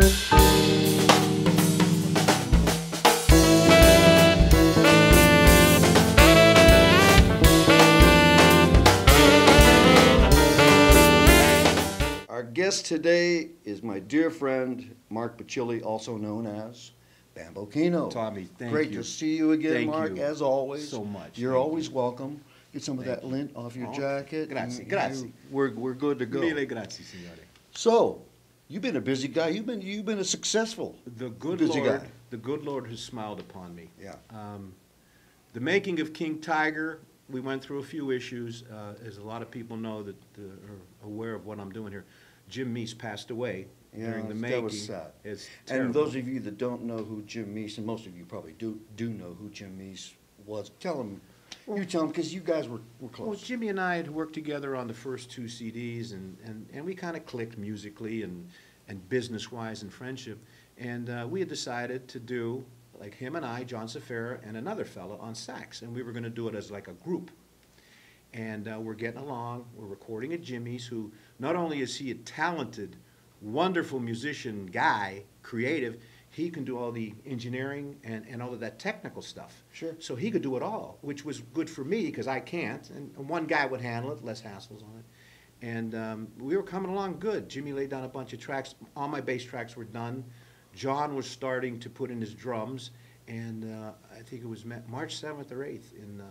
Our guest today is my dear friend, Mark Bacilli, also known as Bambo Kino. Tommy, thank Great you. to see you again, Thank Mark, you as always. so much. You're Thank always you. welcome. Get some of Thank that you. lint off your Oh, jacket. grazie, and grazie. We're good to go. Mille grazie, signore. So, you've been a busy guy. You've been a successful The good busy Lord, guy. the good Lord has smiled upon me. Yeah. The making of King Tiger, we went through a few issues. As a lot of people know that are aware of what I'm doing here, Jim Meese passed away during the making. That was sad. It's And terrible. those of you that don't know who Jim Meese, and most of you probably do know who Jim Meese was, tell them. You tell them, because you guys were close. Well, Jimmy and I had worked together on the first two CDs, and we kind of clicked musically and business-wise and friendship. And we had decided to do, like him and I, John Safera, and another fellow on sax, and we were going to do it as like a group. And we're getting along. We're recording at Jimmy's, who not only is he a talented, wonderful musician guy, creative, he can do all the engineering and all of that technical stuff. Sure. So he could do it all, which was good for me because I can't. And one guy would handle it, less hassles on it. And we were coming along good. Jimmy laid down a bunch of tracks. All my bass tracks were done. John was starting to put in his drums. And I think it was March 7th or 8th in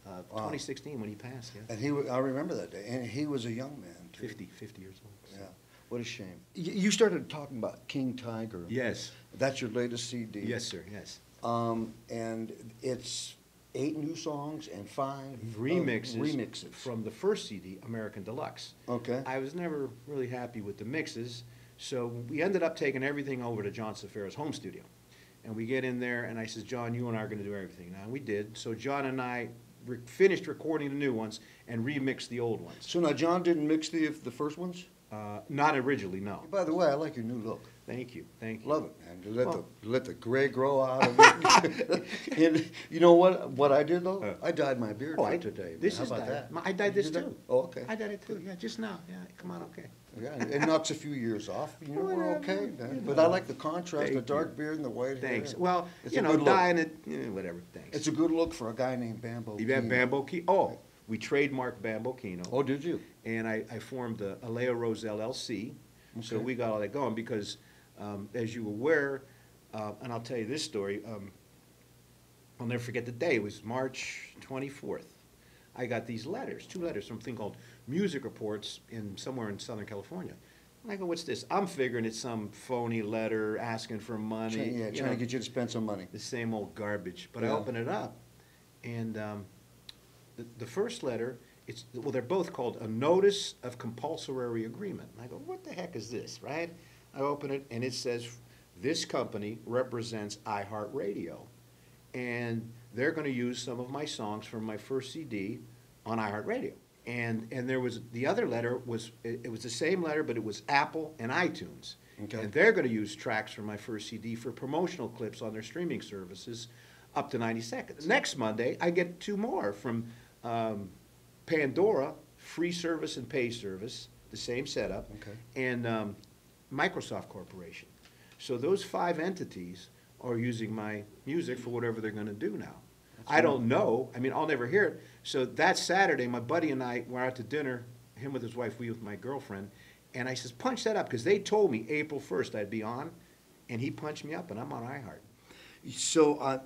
2016 when he passed. Yeah. And I remember that day. And he was a young man, too. 50 years old. So. Yeah. What a shame. You started talking about King Tiger. Yes. That's your latest CD. Yes, sir. Yes. And it's 8 new songs and 5 remixes from the first CD, American Deluxe. Okay. I was never really happy with the mixes, so we ended up taking everything over to John Safera's home studio. And we get in there, and I says, John, you and I are going to do everything. Now, we did. So John and I finished recording the new ones and remixed the old ones. So now John didn't mix the first ones? Not originally, no. By the way, I like your new look. Thank you, thank you. Love it, man. Let the gray grow out of it. And you know what I did, though? I dyed my beard for today. This How is about dyed. that? I dyed this too. Oh, okay. I dyed it too, yeah, just now. Yeah, come on, okay. Yeah, it knocks a few years off. You know, we're okay. Whatever, But I like the contrast, Thank the dark you. beard and the white Thanks. hair. Well, It's you a know, good look. dyeing it, whatever, thanks. It's a good look for a guy named Bambo You got Kino. Bambo Kino. Oh, we trademarked Bambo Kino. Oh, did you? And I formed the Alea Rose LLC. So Okay. we got all that going because, as you were aware, and I'll tell you this story, I'll never forget the day. It was March 24th. I got these letters, 2 letters from a thing called Music Reports somewhere in Southern California. And I go, what's this? I'm figuring it's some phony letter asking for money. Trying to get you to spend some money. The same old garbage. But I Yeah. open it up, and the first letter, well, they're both called a Notice of Compulsory Agreement. And I go, what the heck is this, right? I open it, and it says, this company represents iHeartRadio, and they're going to use some of my songs from my first CD on iHeartRadio. And there was, the other letter was, it was the same letter, but it was Apple and iTunes. Okay. And they're going to use tracks from my first CD for promotional clips on their streaming services up to 90 seconds. Next Monday, I get 2 more from Pandora, free service and pay service, the same setup, Okay. and Microsoft Corporation. So those 5 entities are using my music for whatever they're going to do now. I don't know. I mean, I'll never hear it. So that Saturday, my buddy and I were out to dinner, him with his wife, we with my girlfriend, and I says, punch that up, because they told me April 1st I'd be on, and he punched me up, and I'm on iHeart. So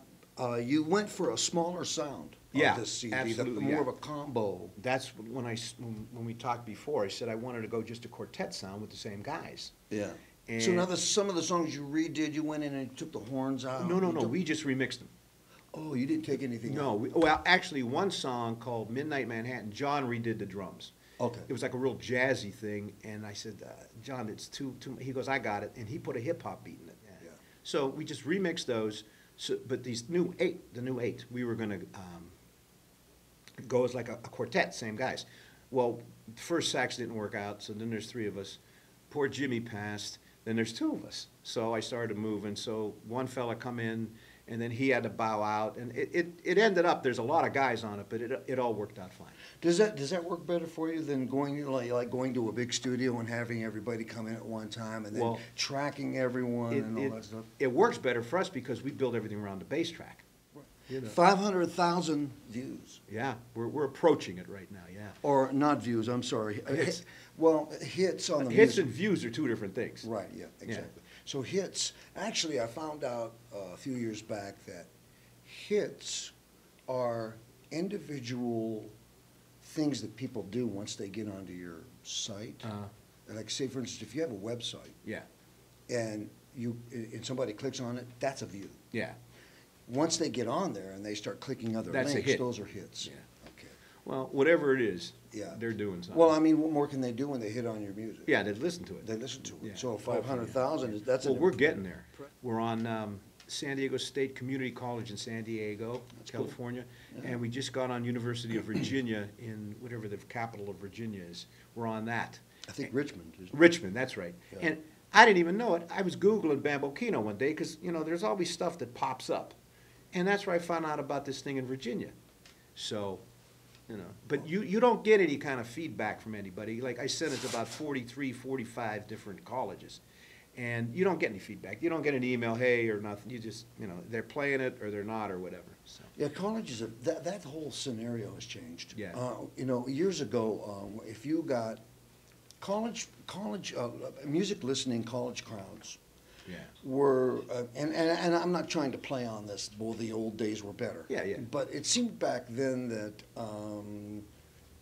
you went for a smaller sound Yeah, on this CD, absolutely, more yeah. of a combo. That's when we talked before, I said I wanted to go just a quartet sound with the same guys. Yeah. And So now some of the songs you redid, you went in and took the horns out? No, You took- we just remixed them. Oh, you didn't take anything No, out? well, actually, one song called Midnight Manhattan, John redid the drums. Okay. It was like a real jazzy thing, and I said, John, it's too. He goes, I got it, and he put a hip hop beat in it. Yeah. So we just remixed those. So, but the new 8, we were going to go as like a quartet, same guys. Well, the first sax didn't work out, so then there's 3 of us. Poor Jimmy passed. Then there's 2 of us. So I started moving. So one fella come in, and then he had to bow out, and it ended up, there's a lot of guys on it, but it all worked out fine. Does that work better for you than going like going to a big studio and having everybody come in at one time and then Well, tracking everyone and all that stuff? It works better for us because we build everything around the bass track. You know. 500,000 views. Yeah, we're approaching it right now, yeah. Or not views, I'm sorry. Hits. Well, hits on the Hits music. and views are two different things. Right, yeah, exactly. So hits, actually, I found out a few years back that hits are individual things that people do once they get onto your site. Like, say, for instance, if you have a website Yeah, and somebody clicks on it, that's a view. yeah. Once they get on there and they start clicking other That's a links, hit. those are hits. Yeah. Okay. Well, whatever it is, Yeah. they're doing something. Well, I mean, what more can they do when they hit on your music? Yeah, they listen to it. They listen to it. Yeah. So 500,000 is that's. Well, an we're improvement. getting there. We're on San Diego State Community College in San Diego, That's cool. California, Yeah. and we just got on University of Virginia in whatever the capital of Virginia is. We're on that. I think Richmond is. Richmond, that's right. Yeah. And I didn't even know it. I was Googling Bambo Kino one day because, you know, there's always stuff that pops up. And that's where I found out about this thing in Virginia. So, you know, but you don't get any kind of feedback from anybody. Like I sent it to about 43, 45 different colleges. And you don't get any feedback. You don't get an email, hey, or nothing. You just, you know, they're playing it or they're not or whatever. So. Yeah, colleges, that whole scenario has changed. Yeah. You know, years ago, if you got college music listening college crowds Yeah. were, and I'm not trying to play on this, well, the old days were better. Yeah, yeah. But it seemed back then that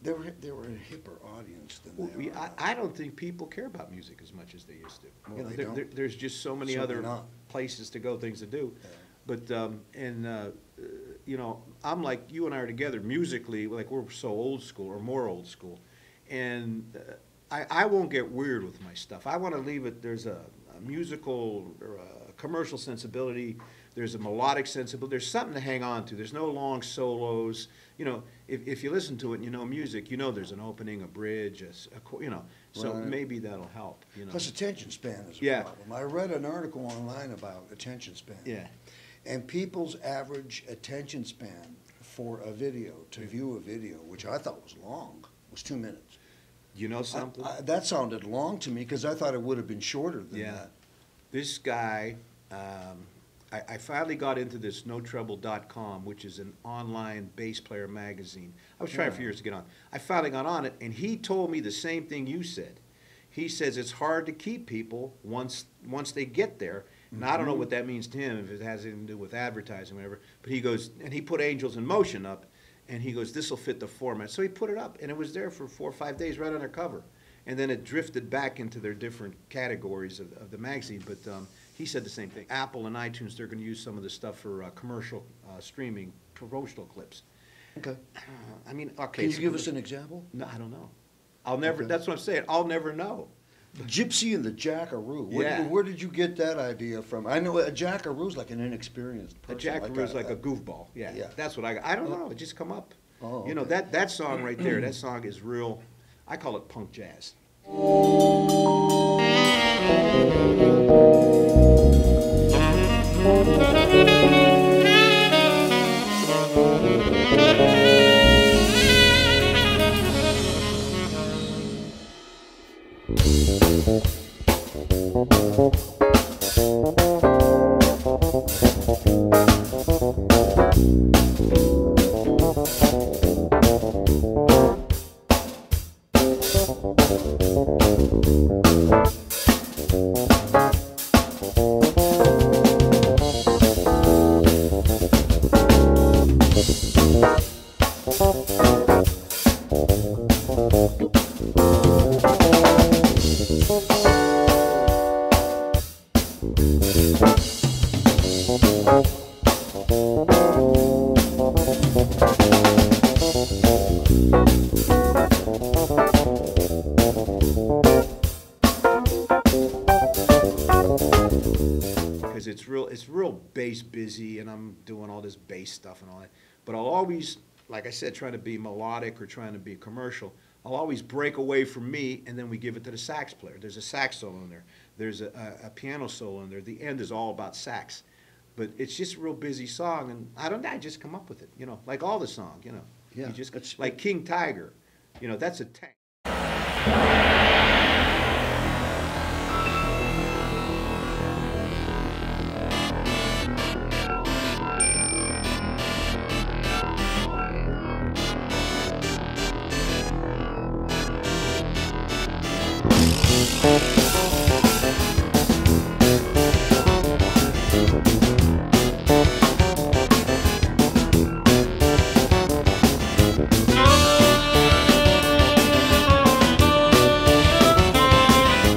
they were a hipper audience than Well, they are now. I don't think people care about music as much as they used to. Well, You know, they don't. there's just so many Certainly other not. places to go, things to do. Yeah. But, you know, I'm like, you and I are together musically, like we're so old school or more old school. And I won't get weird with my stuff. I want to leave it, there's a musical or a commercial sensibility, there's a melodic sensibility, there's something to hang on to. There's no long solos. You know, if you listen to it and you know music, you know there's an opening, a bridge, you know, so Right. maybe that'll help, you know. Plus attention span is a Yeah. problem. I read an article online about attention span. Yeah. And people's average attention span for a video, to view a video, which I thought was long, was 2 minutes. You know something? That sounded long to me because I thought it would have been shorter than Yeah. that. This guy, I finally got into this NoTrouble.com, which is an online bass player magazine. I was trying for years to get on. I finally got on it, and he told me the same thing you said. He says it's hard to keep people once they get there. And I don't know what that means to him, if it has anything to do with advertising or whatever. But he goes, and he put Angels in Motion up, and he goes, this will fit the format. So he put it up, and it was there for 4 or 5 days right under cover. And then it drifted back into their different categories of the magazine. But he said the same thing. Apple and iTunes, they're going to use some of this stuff for commercial streaming, promotional clips. Okay. I mean, okay. Can you so- give us an example? No, I don't know. I'll never, Okay. that's what I'm saying. I'll never know. Gypsy and the Jackaroo. Yeah. Where did you get that idea from? I know a Jackaroo's like an inexperienced A person. jackaroo's like a goofball. Yeah, Yeah. that's what I don't know. It just come up. Oh, You know, okay. that song right there, that song is real, I call it punk jazz. Because it's real bass busy, and I'm doing all this bass stuff and all that. But I'll always, like I said, trying to be melodic or trying to be commercial, I'll always break away from me, and then we give it to the sax player. There's a sax solo in there. There's a piano solo in there. The end is all about sax. but it's just a real busy song, and I don't know, I just come up with it, you know, like all the songs, you know. Yeah, You just, it's- like King Tiger, you know, that's a tank.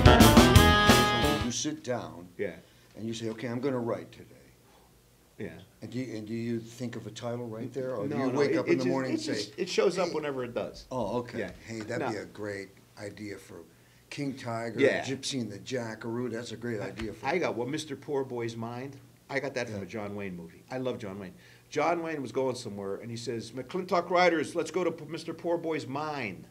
So you sit down Yeah, and you say, okay, I'm going to write today. yeah. And do you think of a title right there, or do No, you no, wake it- up it in the just- morning and it say, just- It shows up "Hey." whenever it does. Oh, okay. Yeah. Hey, that'd No. be a great idea for King Tiger, Yeah. Gypsy and the Jackaroo. That's a great idea for. I got what, Mr. Poor Boy's Mind. I got that from Yeah. a John Wayne movie. I love John Wayne. John Wayne was going somewhere, and he says, "McClintock Riders, let's go to Mr. Poor Boy's Mine."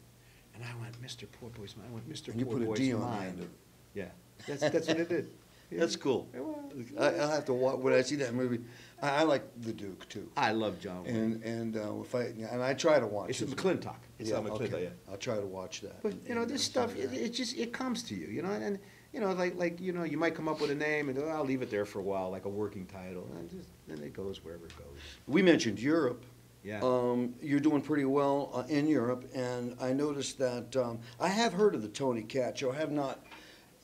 And I went, "Mr. Poor Boy's Mine." I went, "Mr. And you Poor put a Boy's D on the Mine." end of it. Yeah, that's what it did. Yeah. That's cool. It was. I'll have to watch, when I see that movie, I like The Duke too. I love John Wayne. And I try to watch It's it. a McClintock. It's Yeah, on McClintock, okay. yeah. I'll try to watch that. But you know, And this stuff stuff, like that. it just it comes to you, you know, and you know, like you know, you might come up with a name and I'll leave it there for a while, like a working title, and then it goes wherever it goes. We mentioned Europe. Yeah. You're doing pretty well in Europe, and I noticed that I have heard of the Tony Cat show. I have not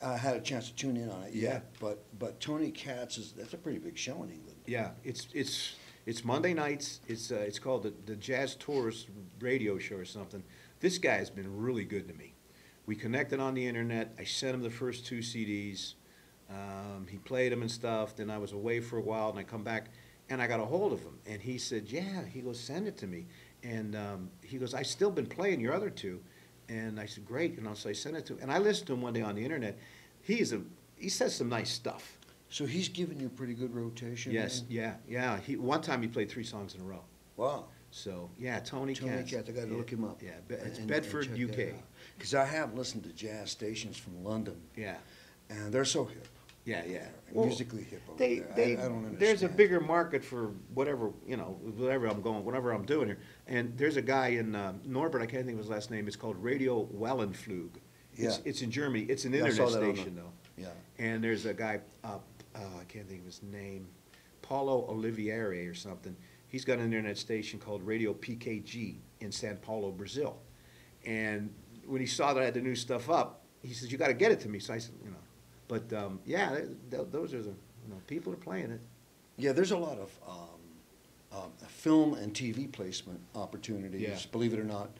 had a chance to tune in on it yet, but Tony Katz that's a pretty big show in England. Yeah, it's Monday nights. It's called the Jazz Tourist Radio Show or something. This guy has been really good to me. We connected on the internet. I sent him the first 2 CDs. He played them and stuff. Then I was away for a while, and I come back, and I got a hold of him, and he said, "Yeah." He goes, "Send it to me," and he goes, "I've still been playing your other 2," and I said, "Great," and so I sent it to him, and I listened to him one day on the internet. He says some nice stuff. So he's giving you a pretty good rotation. Yes, then? yeah. One time he played 3 songs in a row. Wow. So yeah, Tony Tony Katz. Katz, I got to look him up. Yeah, it's Bedford, UK. Because I have listened to jazz stations from London, Yeah, and they're so hip. yeah. They're Well, musically hip over They, there. they, I don't understand. there's a bigger market for whatever, you know, whatever I'm going, whatever I'm doing here. And there's a guy in Norbert, I can't think of his last name. It's called Radio Wellenflug. Yeah. It's in Germany. It's an Yeah, I saw internet that on the- station though. Yeah. And there's a guy, I can't think of his name, Paulo Olivieri or something. He's got an internet station called Radio PKG in Sao Paulo, Brazil. And when he saw that I had the new stuff up, he says, "You got to get it to me." So I said, you know, but yeah, those are the people are playing it. Yeah, there's a lot of film and TV placement opportunities, Yeah. believe it or not,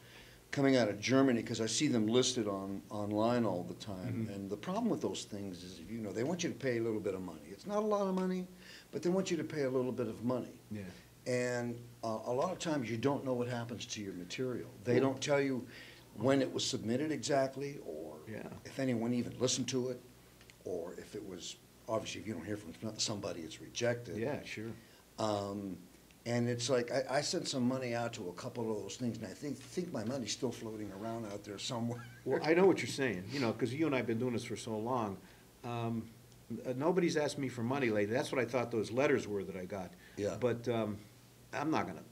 coming out of Germany, because I see them listed online all the time. Mhm. And the problem with those things is, you know, they want you to pay a little bit of money. It's not a lot of money, but they want you to pay a little bit of money. Yeah. And a lot of times you don't know what happens to your material. They don't tell you when it was submitted exactly, or Yeah. if anyone even listened to it, or if it was, obviously if you don't hear from somebody, it's rejected. Yeah, sure. And it's like, I sent some money out to a couple of those things, and I think my money's still floating around out there somewhere. Well, I know what you're saying, you know, because you and I have been doing this for so long. Nobody's asked me for money lately. That's what I thought those letters were that I got. Yeah. But I'm not gonna.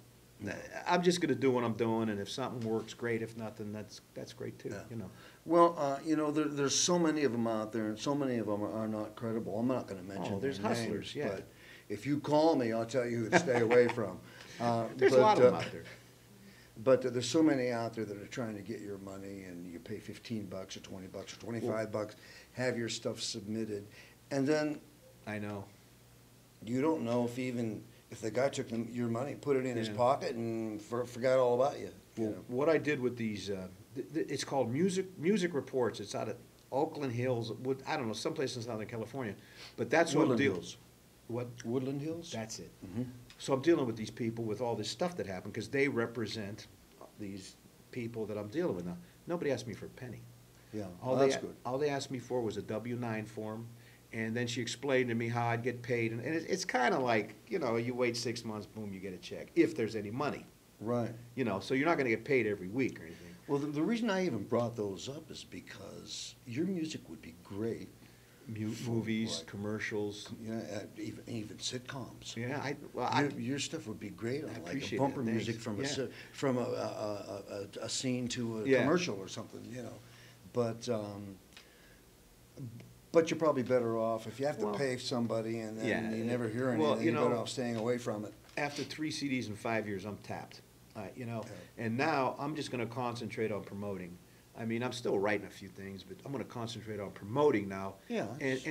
I'm just gonna do what I'm doing, and if something works, great. If not, then that's great too. Yeah. You know. Well, you know, there's so many of them out there, and so many of them are not credible. I'm not gonna mention Oh, there's their names, hustlers, yeah. But if you call me, I'll tell you who to stay away from. There's a lot of them out there. But there's so many out there that are trying to get your money, and you pay $15 or $20 or $25, have your stuff submitted, and then I know. you don't know if the guy took your money, put it in his Yeah. pocket, and forgot all about you. You Well, know? what I did with these, it's called Music Reports. It's out of Oakland Hills. I don't know, someplace in Southern California, but that's what I'm Woodland dealing. Hills. What? Woodland Hills. That's it. Mhm. So I'm dealing with these people with all this stuff that happened because they represent these people that I'm dealing with now. Nobody asked me for a penny. Yeah, All well, they, that's good. all they asked me for was a W-9 form, and then she explained to me how I'd get paid. And it's kind of like, you know, you wait 6 months, boom, you get a check, if there's any money. Right. You know, so you're not going to get paid every week or anything. Well, the reason I even brought those up is because your music would be great movies, like, commercials. yeah, even sitcoms. Yeah, Your stuff would be great on I like a appreciate bumper that, thanks. music from Yeah. from a scene to a Yeah. commercial or something, you know. But but you're probably better off if you have to Well, pay somebody and then yeah, you never hear well, anything. you You're better know, off staying away from it. after 3 CDs in 5 years, I'm tapped. You know, Yeah. and now I'm just going to concentrate on promoting. I mean, I'm still writing a few things, but I'm going to concentrate on promoting now. Yeah. And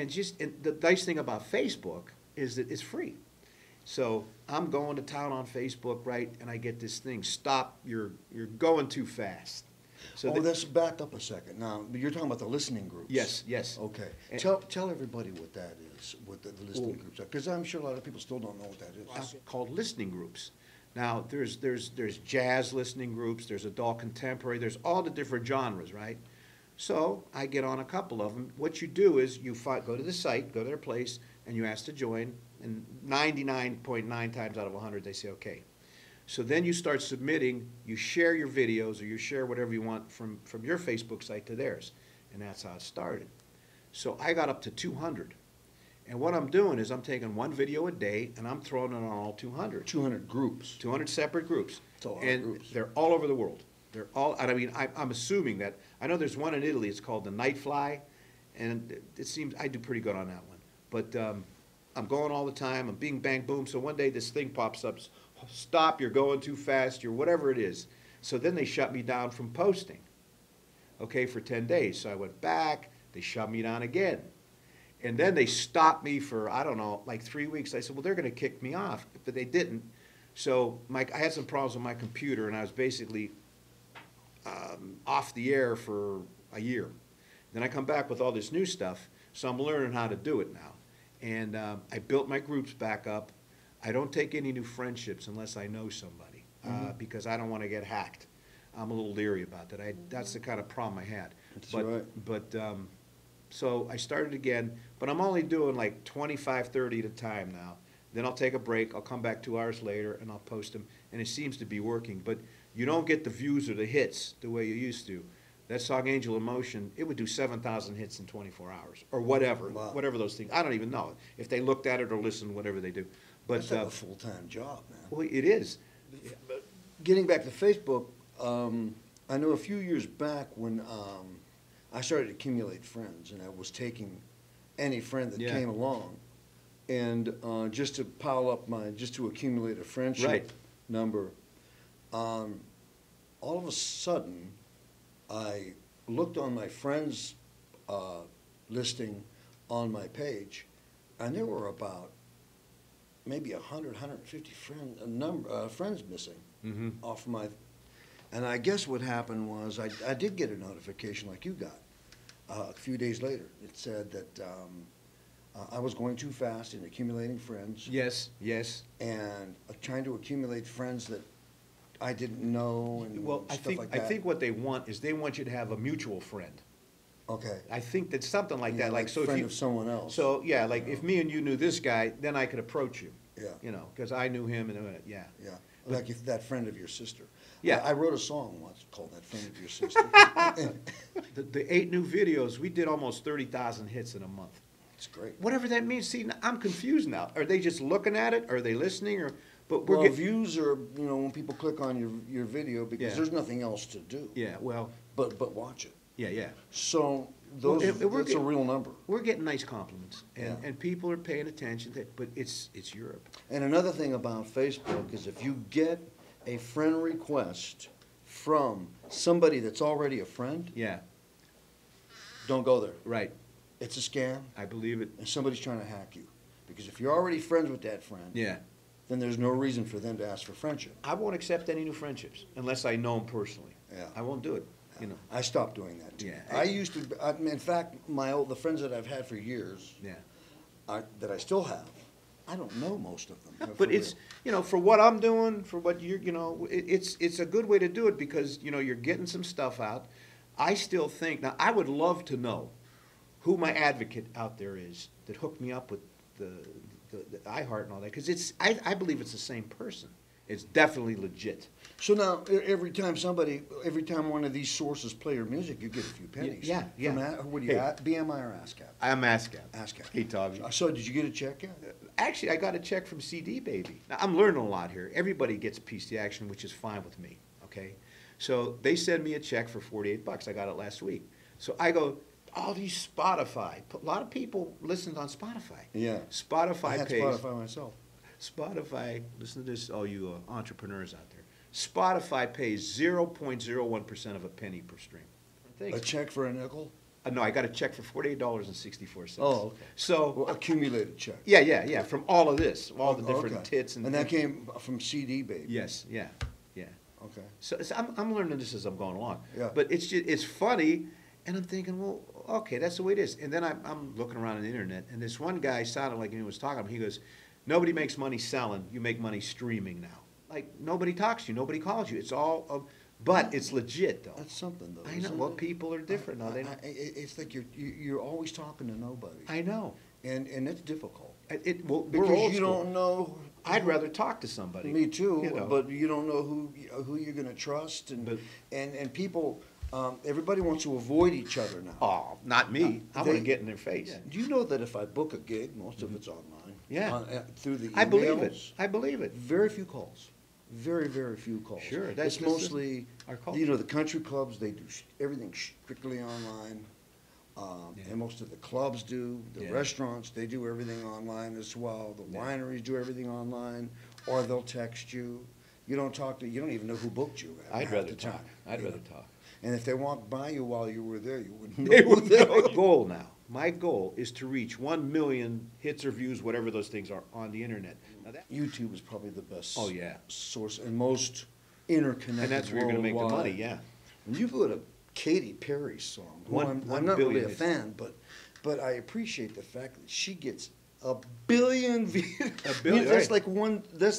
the nice thing about Facebook is that it's free. So I'm going to town on Facebook, right? And I get this thing: stop! You're going too fast. So Let's back up a second. Now, you're talking about the listening groups. Yes, yes. Okay. And- Tell everybody what that is, what the listening Well- groups are, because I'm sure a lot of people still don't know what that is. called listening groups. Now, there's jazz listening groups, there's adult contemporary, there's all the different genres, right? So I get on a couple of them. What you do is you go to the site, go to their place, and you ask to join, and 99.9 times out of 100 they say okay. So then you start submitting, you share your videos or you share whatever you want from your Facebook site to theirs, and that's how it started. So I got up to 200. And what I'm doing is I'm taking one video a day and I'm throwing it on all 200. 200 groups. 200 separate groups. That's a lot of And groups. they're all over the world. They're all, and I mean, I'm assuming that, I know there's one in Italy, it's called the Nightfly, and it seems I do pretty good on that one. But I'm going all the time, I'm being bang boom, so one day this thing pops up, stop, you're going too fast, you're whatever it is. So then they shut me down from posting, okay, for 10 days. So I went back, they shut me down again. And then they stopped me for, I don't know, like 3 weeks. I said, well, they're going to kick me off, but they didn't. So I had some problems with my computer, and I was basically off the air for a year. Then I come back with all this new stuff, so I'm learning how to do it now. And I built my groups back up. I don't take any new friendships unless I know somebody, because I don't want to get hacked. I'm a little leery about that. That's the kind of problem I had. That's right. But so I started again, but I'm only doing like 25, 30 at a time now. Then I'll take a break, I'll come back 2 hours later, and I'll post them, and it seems to be working. But you don't get the views or the hits the way you used to. That song, Angel Emotion, it would do 7,000 hits in 24 hours, or whatever, Wow. whatever those things. I don't even know if they looked at it or listened, whatever they do. But That's like a full-time job, man. well, it is. But getting back to Facebook, I know a few years back when I started to accumulate friends, and I was taking any friend that Yeah. came along, and just to pile up just to accumulate a friendship Right. number. All of a sudden, I looked on my friends listing on my page, and there were about maybe 100, 150 friends missing Mm-hmm. off my. And I guess what happened was I did get a notification like you got a few days later. It said that I was going too fast in accumulating friends Yes, yes. and trying to accumulate friends that I didn't know and Well, I stuff think like that. I think what they want is they want you to have a mutual friend. Okay. I think that's something like Yeah, that. Like so, if friend you of someone else. so yeah, like if me and you knew this guy, then I could approach you. Yeah. You know, because I knew him, and yeah. Yeah. Like if that friend of your sister. Yeah. I wrote a song once called "That Friend of Your Sister." The 8 new videos, we did almost 30,000 hits in a month. It's great. Whatever that means. See, I'm confused now. Are they just looking at it? Are they listening? Or but we're Well, getting views are, when people click on your video because Yeah. there's nothing else to do. yeah. Well, But watch it. yeah. So Well, those we're that's a getting- real number. We're getting nice compliments, and Yeah. and people are paying attention. But it's Europe. And another thing about Facebook is if you get a friend request from somebody that's already a friend, Yeah. don't go there. Right. It's a scam, I believe it. and somebody's trying to hack you. Because if you're already friends with that friend, Yeah. then there's no reason for them to ask for friendship. I won't accept any new friendships unless I know them personally. Yeah. I won't do it. You know. I stopped doing that too. Yeah. I used to. In fact, the friends that I've had for years, Yeah. that I still have, I don't know most of them. for But it's real. for what I'm doing, for what it's a good way to do it because you're getting some stuff out. I still think now I would love to know who my advocate out there is that hooked me up with the iHeart and all that because I believe it's the same person. It's definitely legit. So now, every time one of these sources play your music, you get a few pennies. Yeah, yeah. What do you, Hey. BMI or ASCAP? I'm ASCAP. ASCAP. Hey, Tommy. So did you get a check yet? Actually, I got a check from CD Baby. Now, I'm learning a lot here. Everybody gets a piece of the action, which is fine with me, okay? So they send me a check for $48. I got it last week. So I go, all these Spotify. A lot of people listened on Spotify. Yeah. Spotify I had pays. Spotify myself. Spotify, listen to this, all you entrepreneurs out there. Spotify pays 0.01% of a penny per stream. A check for a nickel? No, I got a check for $48.64. Oh, okay. So, Well, accumulated check. yeah, from all of this, all the different Okay. tits and. And that came from CD Baby? Yes, yeah. Okay. So I'm learning this as I'm going along. Yeah. But it's funny, and I'm thinking, well, okay, that's the way it is. And then I'm looking around on the internet, and this one guy sounded like he was talking. He goes, nobody makes money selling. You make money streaming now. Like, nobody talks to you. Nobody calls you. It's all, but it's legit, though. That's something, though. I know. isn't Well, it? people are different now. They don't. It's like you're always talking to nobody. I know. And it's difficult. Well, Because we're old you school. don't know. I'd rather talk to somebody. Me too, you know. but you don't know who you're going to trust, and people. Everybody wants to avoid each other now. Oh, not me. I want to get in their face. Do you know that if I book a gig, most of it's online? Yeah. Through the emails. I believe it. I believe it. Very few calls. Very, very few calls. Sure, It's mostly, our culture. you know, the country clubs, they do everything strictly online. Yeah. And most of the clubs do, the Yeah. restaurants, they do everything online as well. The Yeah. wineries do everything online, or they'll text you. You don't even know who booked you. I'd half rather the time, talk. I'd you rather know. talk. And if they walked by you while you were there, you wouldn't know They who would they have were. a goal now. My goal is to reach 1 million hits or views, whatever those things are, on the internet. Now that, YouTube is probably the best Oh, yeah. source and most interconnected and that's where you're going to make the worldwide. money. Yeah. When you go to Katy Perry's song, who One I'm not really billion a hits. fan, but I appreciate the fact that she gets a billion views. A billion, that's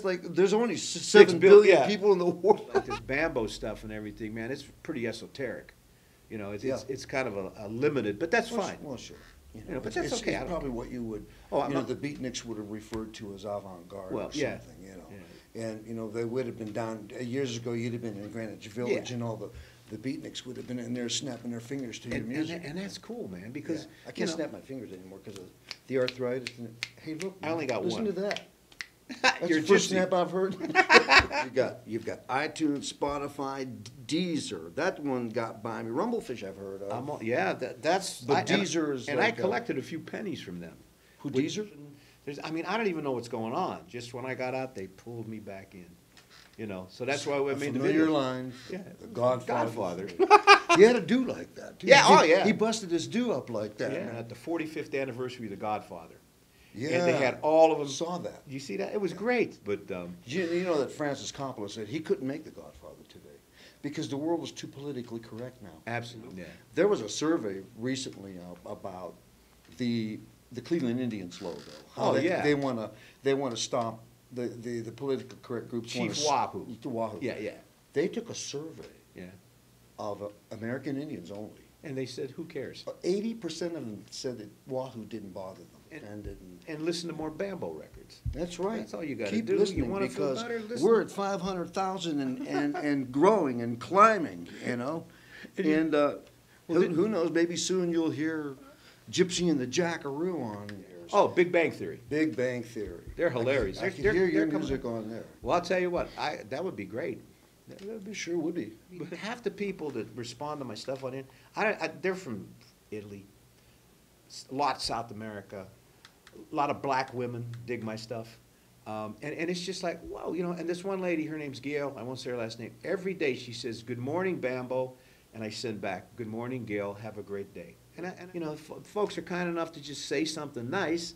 right. there's only 7 billion yeah. people in the world. Like this Bambo stuff and everything, man, it's pretty esoteric. You know, it's kind of a limited, but that's fine. Well, sure. You know, but it's- that's okay, I It's don't probably what you would, Oh, I'm you know, not- the beatniks would have referred to as avant-garde Well, or yeah. something, you know. And, you know, they would have been down, years ago, you'd have been in Greenwich Village Yeah. and all the beatniks would have been in there snapping their fingers to your And, music. and that's cool, man, because Yeah. I you can't know, snap my fingers anymore because of the arthritis. Hey, look, I only got listen one. to that. That's You're the first gypsy. snap I've heard. you've got iTunes, Spotify, Deezer. That one got by me. Rumblefish I've heard of. Yeah, that's. But Deezer is and like I collected a few pennies from them. Who, Which- Deezer? I mean, I don't even know what's going on. Just when I got out, they pulled me back in. You know, so that's why we A made the familiar video. line. Yeah. The Godfather. Godfather. He had a do like that. Too. Yeah, He- oh, yeah. He busted his do up like that. Yeah, at the 45th anniversary of The Godfather. Yeah. And they had all of them. Saw that. You see that? It was great, but You know that Francis Coppola said he couldn't make The Godfather today because the world is too politically correct now. absolutely, yeah. There was a survey recently about the Cleveland Indians logo. How Oh, they, yeah. They want to stop the politically correct groups. Chief Wahoo. Wahoo. To Wahoo. Yeah, yeah, They took a survey yeah. of American Indians only. And they said, who cares? 80% of them said that Wahoo didn't bother them and didn't. And listen to more Bambo records. That's right. That's all you gotta Keep do. You listening wanna feel because better? Listen. we're at 500,000 and growing and climbing, you know. And who knows? Maybe soon you'll hear Gypsy and the Jackaroo on yours. Oh, Big Bang Theory. Big Bang Theory. They're hilarious. I They're- can they're- hear your they're coming- music on there. Well, I'll tell you what, that would be great. That would be, sure would be. But half the people that respond to my stuff on it, they're from Italy, a lot South America, a lot of black women dig my stuff. And it's just like, whoa, you know, and this one lady, her name's Gail, I won't say her last name, every day she says, good morning, Bambo, and I send back, good morning, Gail, have a great day. And you know, folks are kind enough to just say something nice,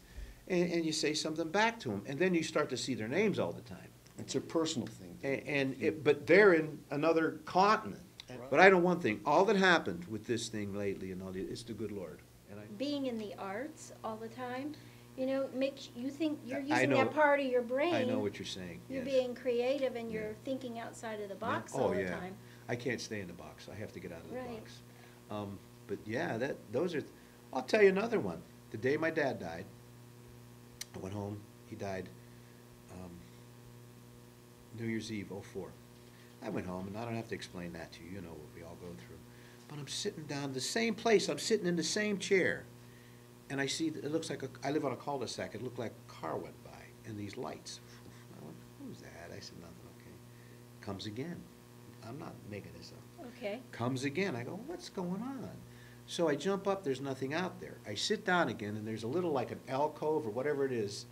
and you say something back to them, and then you start to see their names all the time. It's a personal thing. But they're in another continent. Right. But I know one thing, all that happened with this thing lately and all the, it's the good Lord. And Being in the arts all the time, you know, makes you think you're I using know- that part of your brain. I know what you're saying. You're yes. being creative and Yeah. you're thinking outside of the Yeah. box Oh, all the yeah. time. I can't stay in the box. I have to get out of the Right. box. But yeah, those are. I'll tell you another one. The day my dad died, I went home. He died New Year's Eve, '04. I went home, and I don't have to explain that to you. You know what we all go through. But I'm sitting down the same place. I'm sitting in the same chair, and I see it looks like I live on a cul-de-sac. It looked like a car went by, and these lights. I went, who's that? I said nothing. Okay, comes again. I'm not making this up. Okay. Comes again. I go, what's going on? So I jump up. There's nothing out there. I sit down again, and there's a little like an alcove or whatever it is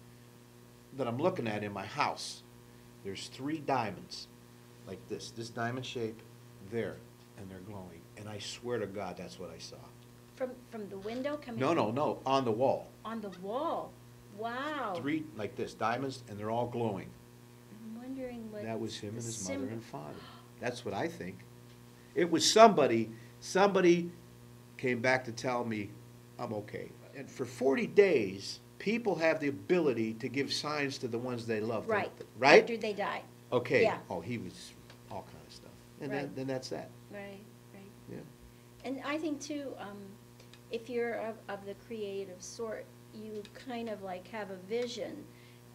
that I'm looking at in my house. There's 3 diamonds. Like this diamond shape, there, and they're glowing. And I swear to God, that's what I saw. From the window coming? No, on the wall. On the wall. Wow. 3 like this, diamonds, and they're all glowing. I'm wondering what. That was him and the his mother symbol- and father. That's what I think. It was somebody came back to tell me I'm okay. And for 40 days, people have the ability to give signs to the ones they love. Right. Right? After they die. Okay. Yeah. Oh, he was all kind of stuff. And Right. then that's that. Right, right. Yeah. And I think too, if you're of the creative sort, you kind of like have a vision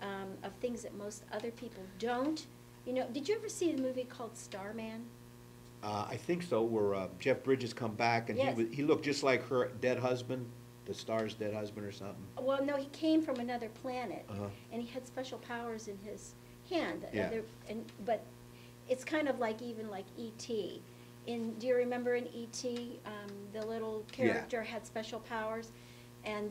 of things that most other people don't. You know, did you ever see the movie called Starman? I think so, where Jeff Bridges come back, and Yes. he looked just like her dead husband, the star's dead husband or something. Well, no, he came from another planet, Uh-huh. and he had special powers in his hand. Yeah. But it's kind of like even like E.T. Do you remember in E.T., the little character had special powers, and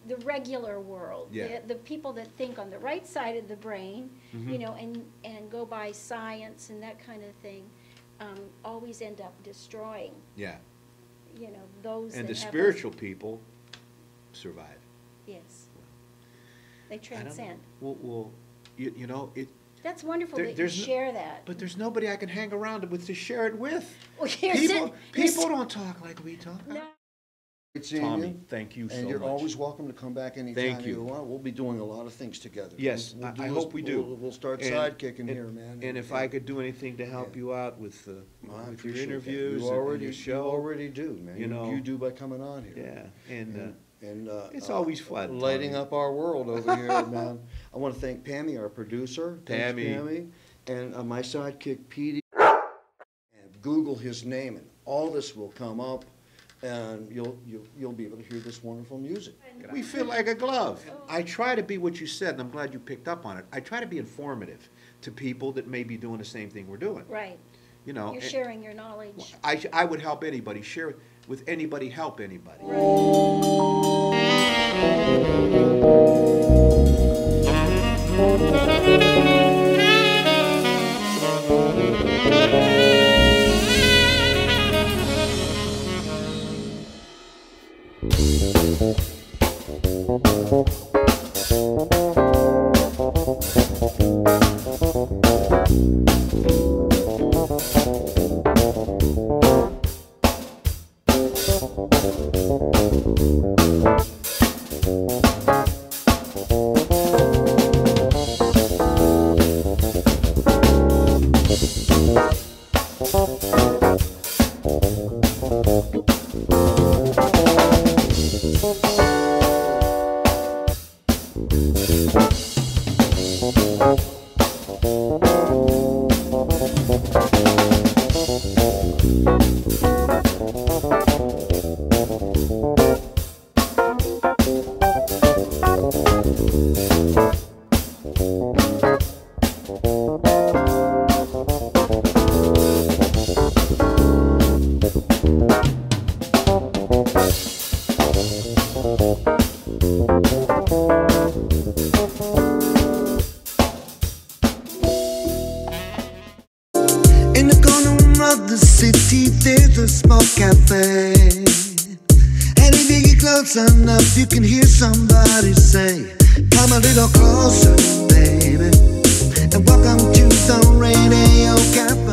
the regular world, Yeah. the people that think on the right side of the brain, Mhm. you know, and go by science and that kind of thing, always end up destroying, Yeah. you know, those And that the have spiritual people survive. yes, they I don't know. transcend. Well, you know, That's wonderful There- that you there's no- share that. but there's nobody I can hang around with to share it with. Well, you're People sitting- don't talk like we talk. No. Great seeing Tommy, you. thank you so And you're much. always welcome to come back anytime Thank you. you want. We'll be doing a lot of things together. Yes, We'll do I this- hope we do. We'll start And- sidekicking and- here, man. And if I could do anything to help Yeah. you out with I your appreciate that. interviews You and already, your you show. already do, man. you know. You do by coming on here. Yeah, and it's uh, always fun, lighting Tommy. up our world over here, man. I want to thank Pammy, our producer. Thanks, Pammy. Pammy. And my sidekick, Petey. And Google his name, and all this will come up, and you'll be able to hear this wonderful music. we feel like a glove. I try to be what you said, and I'm glad you picked up on it. I try to be informative to people that may be doing the same thing we're doing. Right. You know, You're and sharing your knowledge. I would help anybody, share with anybody, help anybody. In the corner of the city, there's a small cafe. And if you get close enough, you can hear somebody say, "Come a little closer, baby, and welcome to the Radio Cafe."